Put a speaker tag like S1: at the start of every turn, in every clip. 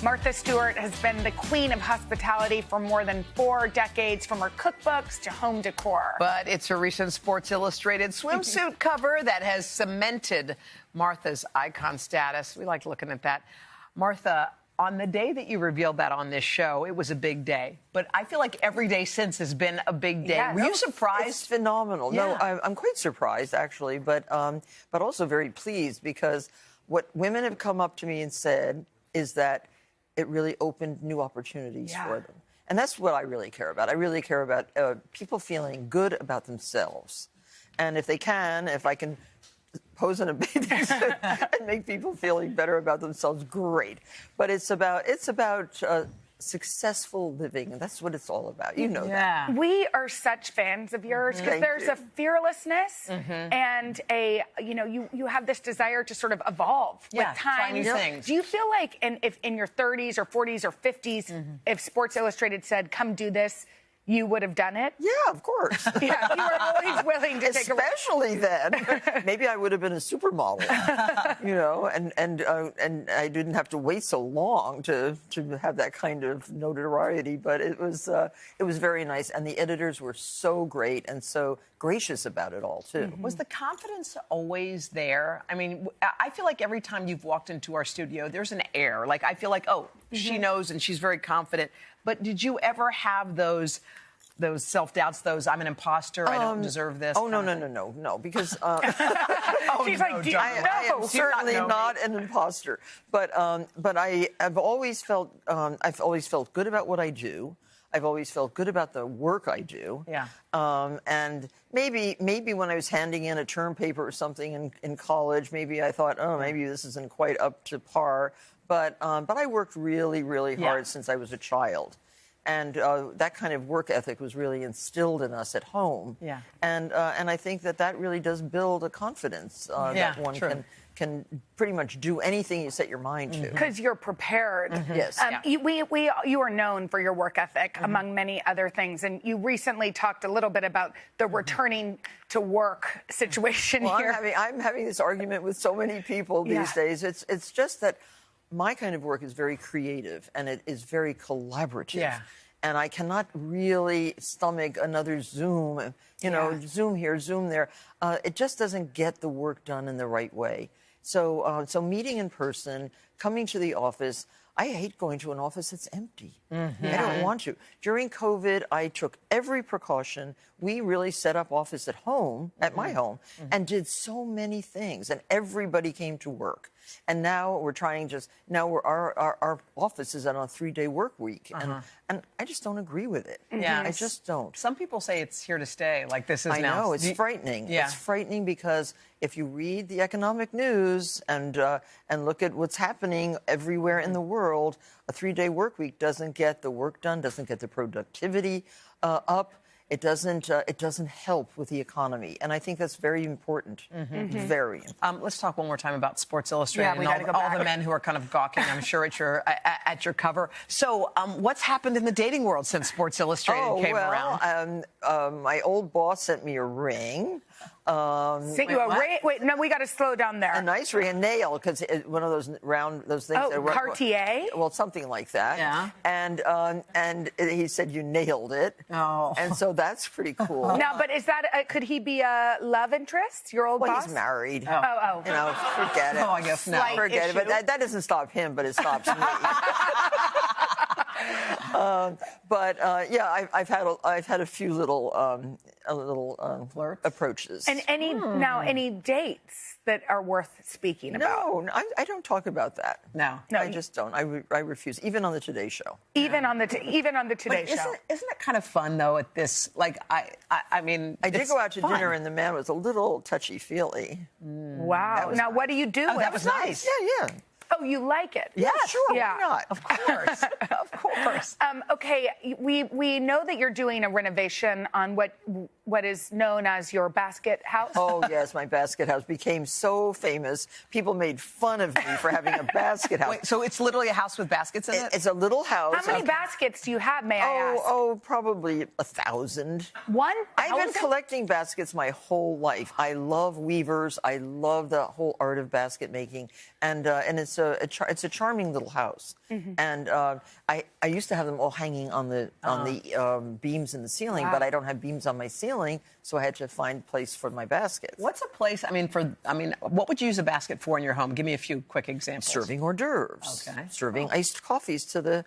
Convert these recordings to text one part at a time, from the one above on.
S1: Martha Stewart has been the queen of hospitality for more than 4 decades, from her cookbooks to home decor.
S2: But it's a recent Sports Illustrated swimsuit cover that has cemented Martha's icon status. We like looking at that. Martha, on the day that you revealed that on this show, it was a big day. But I feel like every day since has been a big day. Were you surprised?
S3: It's phenomenal.
S2: Yeah.
S3: No, I'm quite surprised, actually, but also very pleased, because what women have come up to me and said is that it really opened new opportunities for them. And that's what I really care about. I really care about people feeling good about themselves. And if I can pose in a bathing suit and make people feeling better about themselves, great. But it's about successful living, and that's what it's all about. You know that.
S1: We are such fans of yours because there's a fearlessness and you have this desire to sort of evolve with time.
S2: Try new things.
S1: Do you feel like if in your 30s or 40s or 50s, if Sports Illustrated said, come do this, you would have done it?
S3: Yeah, of course.
S1: Yeah, you were always willing to take a risk.
S3: Especially then. Maybe I would have been a supermodel, and I didn't have to wait so long to have that kind of notoriety. But it was very nice, and the editors were so great and so gracious about it all too.
S2: Was the confidence always there? I mean, I feel like every time you've walked into our studio, there's an air. Like, I feel like, she knows and she's very confident. But did you ever have those self-doubts, those I'm an imposter, I don't deserve this?
S3: Oh, no, because
S1: she's like,
S3: I am certainly not an imposter. But I've always felt good about what I do. I've always felt good about the work I do.
S2: Yeah.
S3: And maybe when I was handing in a term paper or something in college, maybe I thought, maybe this isn't quite up to par. But I worked really, really hard since I was a child. And that kind of work ethic was really instilled in us at home. Yeah. And I think that really does build a confidence that one can pretty much do anything you set your mind to.
S1: Because you're prepared.
S3: Yes.
S1: You are known for your work ethic, among many other things. And you recently talked a little bit about the returning to work situation here.
S3: I'm having this argument with so many people these days. It's just that my kind of work is very creative, and it is very collaborative. Yeah. And I cannot really stomach another Zoom, Zoom here, Zoom there. It just doesn't get the work done in the right way. So meeting in person, coming to the office, I hate going to an office that's empty. I don't want to. During COVID, I took every precaution. We really set up office at home, at my home, and did so many things. And everybody came to work. And now we're our office is on a 3-day work week. And I just don't agree with it.
S2: Yeah.
S3: I just don't.
S2: Some people say it's here to stay, like this is
S3: I know, it's frightening. Yeah. It's frightening because if you read the economic news and look at what's happening everywhere in the world, a 3-day work week doesn't get the work done, doesn't get the productivity up. It doesn't help with the economy, and I think that's very important. Very important.
S2: Let's talk one more time about Sports Illustrated and all the men who are kind of gawking, I'm sure, at your cover. So, what's happened in the dating world since Sports Illustrated came around?
S3: My old boss sent me a ring.
S1: Sent you a ring? Wait, no, we got to slow down there.
S3: A nice ring, a nail, because one of those things.
S1: Oh, Cartier?
S3: Well, something like that.
S2: Yeah.
S3: And he said you nailed it.
S2: Oh.
S3: And so that's pretty cool.
S1: Now, but is that could he be a love interest? Your old boss?
S3: Well, he's married.
S1: Oh.
S3: Forget it.
S2: Oh, I guess not.
S3: Forget it. But that doesn't stop him, but it stops me. I've had a few little approaches.
S1: And any dates that are worth speaking about?
S3: No, I don't talk about that.
S2: No,
S3: I just don't. I refuse, even on the Today Show.
S1: Even on the Today Show.
S2: Isn't it kind of fun though? At this, like, I mean,
S3: I did go out to dinner, and the man was a little touchy-feely.
S1: Wow. Now, what do you do?
S2: Oh, that was nice.
S3: Yeah.
S1: Oh, you like it?
S3: Yeah, sure.
S1: Yeah.
S3: Why not?
S2: Of course. Of course.
S1: Okay, we know that you're doing a renovation on what is known as your basket house.
S3: Oh, yes, my basket house became so famous. People made fun of me for having a basket house.
S2: Wait, so it's literally a house with baskets in it?
S3: It's a little house.
S1: How many baskets do you have, may I ask?
S3: Oh, probably 1,000.
S1: 1,000?
S3: I've been collecting baskets my whole life. I love weavers. I love the whole art of basket making. And it's it's a charming little house, and I used to have them all hanging on the beams in the ceiling, but I don't have beams on my ceiling, so I had to find a place for my baskets.
S2: What's a place? What would you use a basket for in your home? Give me a few quick examples.
S3: Serving hors d'oeuvres.
S2: Okay.
S3: Serving iced coffees to the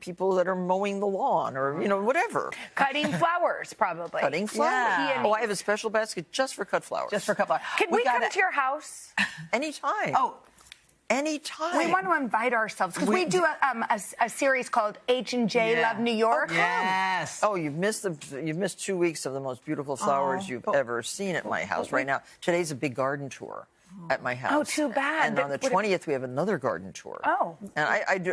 S3: people that are mowing the lawn, or whatever.
S1: Cutting flowers, probably.
S3: Cutting flowers.
S2: Yeah.
S3: Oh, I have a special basket just for cut flowers.
S2: Just for cut flowers.
S1: Can we come to your house?
S3: Anytime.
S2: Oh.
S3: Anytime.
S1: We want to invite ourselves because we do a series called H&J Love New York.
S3: Oh,
S2: yes.
S3: Oh, you've missed 2 weeks of the most beautiful flowers you've ever seen at my house right now. Today's a big garden tour at my house.
S1: Oh, too bad.
S3: And on the 20th, we have another garden tour.
S1: Oh.
S3: And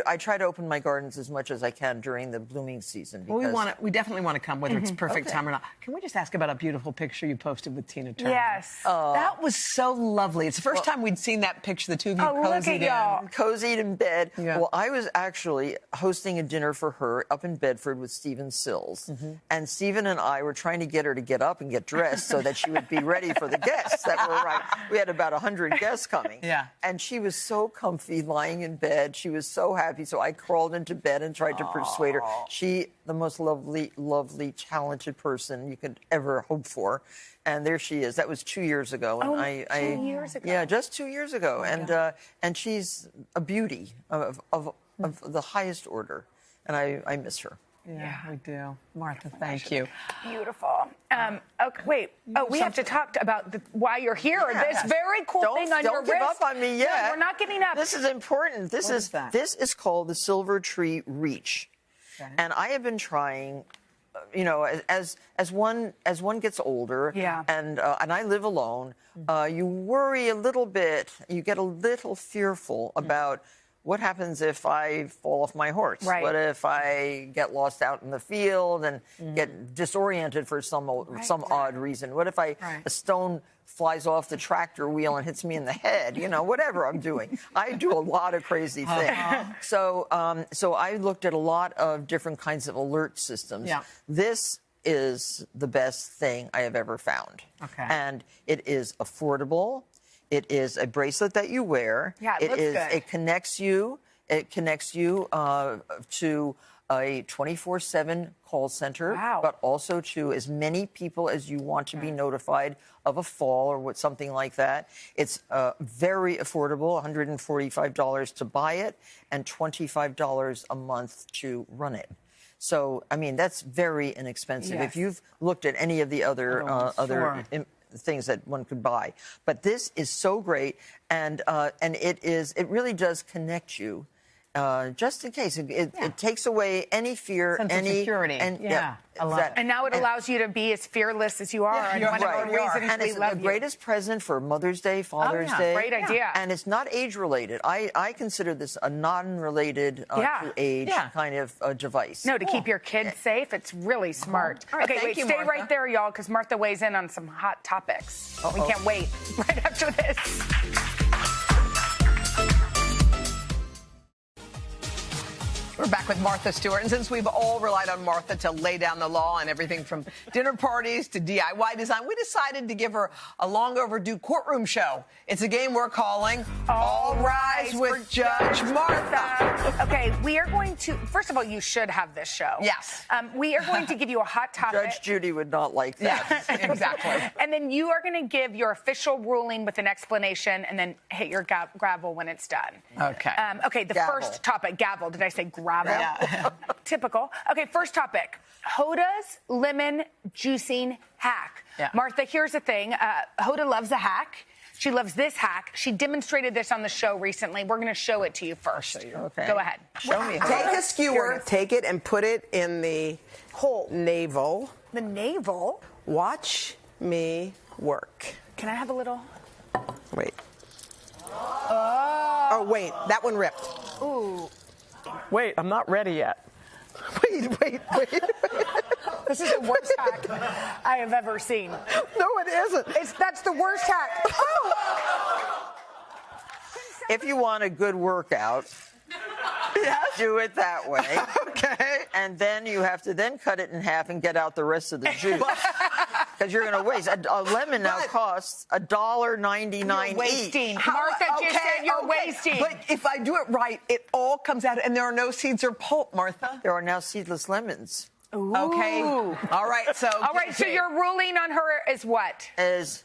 S3: I try to open my gardens as much as I can during the blooming season. Because
S2: Well, we definitely want to come, whether it's perfect time or not. Can we just ask about a beautiful picture you posted with Tina Turner?
S1: Yes.
S2: That was so lovely. It's the first time we'd seen that picture, the two of you cozied in.
S1: y'all.
S3: Cozied in bed.
S2: Yeah.
S3: Well, I was actually hosting a dinner for her up in Bedford with Stephen Sills. And Stephen and I were trying to get her to get up and get dressed so that she would be ready for the guests that were arriving. We had about 100 guests coming.
S2: Yeah.
S3: And she was so comfy lying in bed. She was so happy. So I crawled into bed and tried to persuade her. She, the most lovely, lovely, talented person you could ever hope for. And there she is. That was 2 years ago. And
S1: 2 years ago.
S3: Yeah, just 2 years ago. And she's a beauty of the highest order. And I miss her.
S2: Yeah, we do. Martha, thank you.
S1: Beautiful. Okay, wait. Oh, we have to talk about why you're here.
S3: Yes.
S1: This very cool thing on your wrist.
S3: Don't give up on me yet.
S1: No, we're not giving up.
S3: This is important. This
S2: is that?
S3: This is called the Silvertree Reach. Okay. And I have been trying, as one gets older, and I live alone, you worry a little bit, you get a little fearful about what happens if I fall off my horse?
S1: Right.
S3: What if I get lost out in the field and get disoriented for some odd reason? What if a stone flies off the tractor wheel and hits me in the head? Whatever I'm doing. I do a lot of crazy things. So I looked at a lot of different kinds of alert systems. Yeah. This is the best thing I have ever found. Okay. And it is affordable. It is a bracelet that you wear.
S1: Yeah, it looks good.
S3: It connects you. It connects you to a 24/7 call center, but also to as many people as you want to be notified of a fall or something like that. It's very affordable, $145 to buy it and $25 a month to run it. So, that's very inexpensive. Yes. If you've looked at any of the other things that one could buy, but this is so great, and it really does connect you, just in case it takes away any fear,
S2: sense of security,
S1: I love it. And now it allows you to be as fearless as you are. And one of the reasons
S3: and it's the greatest present for Mother's Day, Father's Day.
S1: Great idea.
S3: And it's not age related. I consider this a non-related to age kind of device.
S1: No, to keep your kids safe, it's really smart.
S2: All right,
S1: okay, wait, stay
S2: Martha.
S1: right there, y'all, because Martha weighs in on some hot topics. We can't wait. Right after this.
S2: We're back with Martha Stewart, and since we've all relied on Martha to lay down the law on everything from dinner parties to DIY design, we decided to give her a long overdue courtroom show. It's a game we're calling All Rise with Judge Martha.
S1: Okay, we are going to, first of all, you should have this show.
S2: Yes.
S1: We are going to give you a hot topic.
S3: Judge Judy would not like that.
S2: Yes, exactly.
S1: And then you are going to give your official ruling with an explanation and then hit your gavel when it's done.
S2: Okay.
S1: Okay, the first topic, gavel. Did I say gravel?
S2: Yeah.
S1: Typical. Okay, first topic. Hoda's lemon juicing hack.
S2: Yeah.
S1: Martha, here's the thing. Hoda loves a hack. She loves this hack. She demonstrated this on the show recently. We're going to show it to you first.
S3: Okay.
S1: Go ahead.
S3: Show me.
S4: Take a skewer, take it and put it in the
S1: hole.
S4: Navel.
S1: The navel?
S4: Watch me work.
S1: Can I have a little?
S4: Wait. Oh, wait. That one ripped.
S1: Ooh.
S4: Wait, I'm not ready yet. Wait.
S1: This is the worst hack I have ever seen.
S4: No, it isn't.
S1: That's the worst hack. Oh!
S3: If you want a good workout, do it that way.
S4: Okay.
S3: And then you have to then cut it in half and get out the rest of the juice. Because you're going to waste. A lemon now costs $1.99 each.
S1: Wasting. Martha just said you're wasting.
S2: But if I do it right, it all comes out, and there are no seeds or pulp, Martha.
S3: There are now seedless lemons.
S1: Ooh.
S2: Okay. All right. So.
S1: All right. So your ruling on her is what?
S3: Is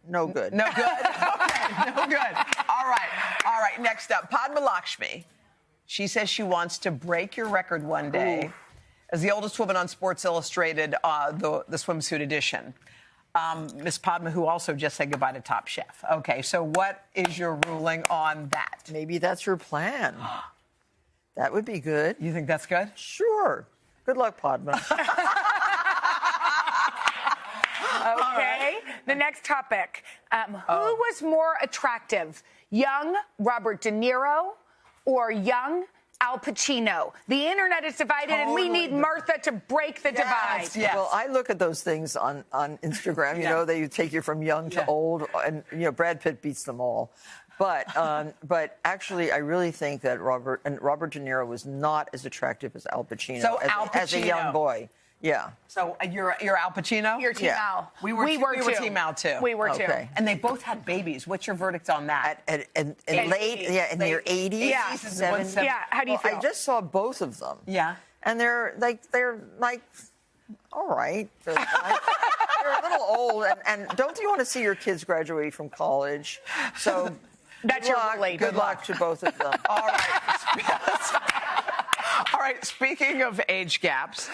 S3: no good.
S2: No good. Okay. No good. All right. All right. Next up, Padma Lakshmi. She says she wants to break your record one day. Ooh. As the oldest woman on Sports Illustrated, the swimsuit edition. Miss Padma, who also just said goodbye to Top Chef. Okay, so what is your ruling on that?
S3: Maybe that's her plan. That would be good.
S2: You think that's good?
S3: Sure. Good luck, Padma.
S1: Okay, the next topic. Who was more attractive, young Robert De Niro or young Al Pacino? The internet is divided, and we need Martha to break the divide.
S2: Yes.
S3: Well, I look at those things on Instagram. You know, they take you from young to old, and Brad Pitt beats them all. But actually, I really think that Robert De Niro was not as attractive as Al Pacino, as a young boy. Yeah.
S2: So you're Al Pacino?
S1: You're Team Al.
S2: We were Team Al, too.
S1: We were, too.
S2: And they both had babies. What's your verdict on that?
S3: In their 80s?
S1: Yeah.
S3: 70s?
S1: Yeah, how do you feel?
S3: I just saw both of them.
S2: Yeah.
S3: And they're all right. They're a little old. And don't you want to see your kids graduate from college? So
S1: that's your ruling.
S3: Good luck to both of them.
S2: All right. All right. Speaking of age gaps,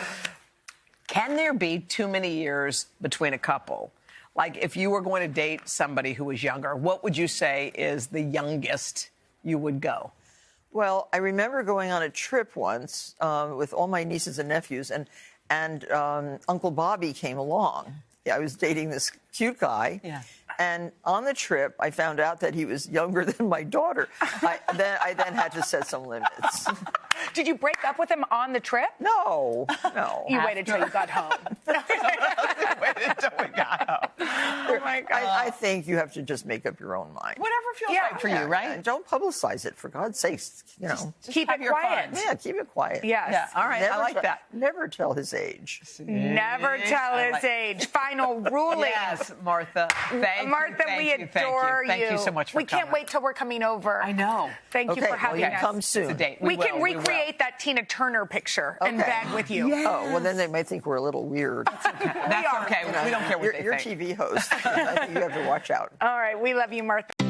S2: can there be too many years between a couple? Like, if you were going to date somebody who was younger, what would you say is the youngest you would go?
S3: Well, I remember going on a trip once with all my nieces and nephews, and Uncle Bobby came along. Yeah, I was dating this cute guy.
S2: Yeah.
S3: And on the trip, I found out that he was younger than my daughter. I then had to set some limits.
S1: Did you break up with him on the trip?
S3: No.
S1: You waited till you got home.
S2: Waited until we got home.
S1: Oh, my God.
S3: I think you have to just make up your own mind.
S2: Whatever feels right for you, right?
S3: And don't publicize it, for God's sakes. Just
S1: keep it quiet.
S3: Yeah, keep it quiet.
S1: Yes.
S2: Yeah, all right. I like that.
S3: Never tell his age.
S1: Never tell his age. Final ruling.
S2: Yes, Martha.
S1: Martha, we adore you.
S2: Thank you so much for coming.
S1: We can't wait till we're coming over.
S2: I know.
S1: Thank you for having us.
S3: Come soon.
S2: It's a date.
S1: We can recreate that Tina Turner picture and bag with you.
S2: Yes.
S3: Oh, well, then they might think we're a little weird.
S2: That's okay. We don't care what they think.
S3: You're TV host. I think you have to watch out.
S1: All right. We love you, Martha.